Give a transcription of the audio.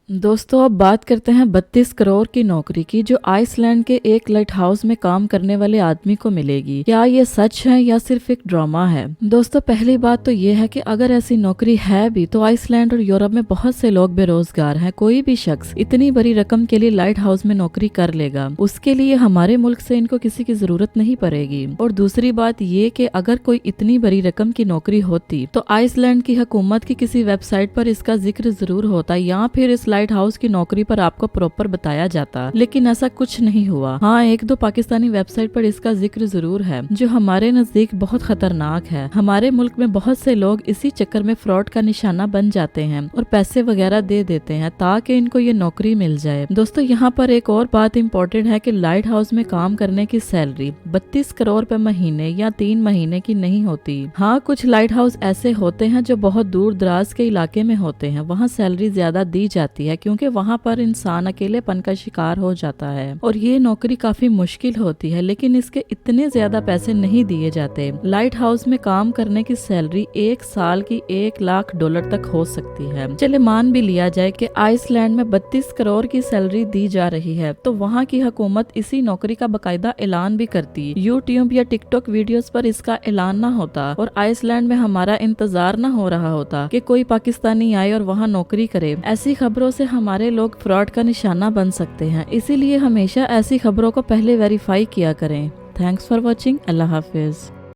दोस्तों अब बात करते हैं 32 करोड़ की नौकरी की जो आइसलैंड के एक लाइट हाउस में काम करने वाले आदमी को मिलेगी। क्या ये सच है या सिर्फ एक ड्रामा है? दोस्तों पहली बात तो ये है कि अगर ऐसी नौकरी है भी तो आइसलैंड और यूरोप में बहुत से लोग बेरोजगार हैं। कोई भी शख्स इतनी बड़ी रकम के लिए लाइट हाउस में नौकरी कर लेगा, उसके लिए हमारे मुल्क से इनको किसी की जरूरत नहीं पड़ेगी। और दूसरी बात ये कि अगर कोई इतनी बड़ी रकम की नौकरी होती तो आइसलैंड की हुकूमत की किसी वेबसाइट पर इसका जिक्र जरूर होता या फिर इस लाइट हाउस की नौकरी पर आपको प्रॉपर बताया जाता, लेकिन ऐसा कुछ नहीं हुआ। हाँ, एक दो पाकिस्तानी वेबसाइट पर इसका जिक्र जरूर है जो हमारे नजदीक बहुत खतरनाक है। हमारे मुल्क में बहुत से लोग इसी चक्कर में फ्रॉड का निशाना बन जाते हैं और पैसे वगैरह दे देते हैं ताकि इनको ये नौकरी मिल जाए। दोस्तों यहाँ पर एक और बात इम्पोर्टेंट है कि लाइट हाउस में काम करने की सैलरी 32 करोड़ रुपए महीने या 3 महीने की नहीं होती। हाँ, कुछ लाइट हाउस ऐसे होते हैं जो बहुत दूर दराज के इलाके में होते हैं, वहाँ सैलरी ज्यादा दी जाती है क्योंकि वहाँ पर इंसान अकेलेपन का शिकार हो जाता है और ये नौकरी काफी मुश्किल होती है, लेकिन इसके इतने ज्यादा पैसे नहीं दिए जाते। लाइट हाउस में काम करने की सैलरी एक साल की $1 लाख तक हो सकती है। चले मान भी लिया जाए कि आइसलैंड में 32 करोड़ की सैलरी दी जा रही है तो वहाँ की हुकूमत इसी नौकरी का बाकायदा ऐलान भी करती। यूट्यूब या टिकटॉक वीडियोस पर इसका ऐलान ना होता और आइसलैंड में हमारा इंतजार ना हो रहा होता कि कोई पाकिस्तानी आए और वहाँ नौकरी करे। ऐसी खबरों से हमारे लोग फ्रॉड का निशाना बन सकते हैं, इसीलिए हमेशा ऐसी खबरों को पहले वेरीफाई किया करें। Thanks for watching. Allah Hafiz.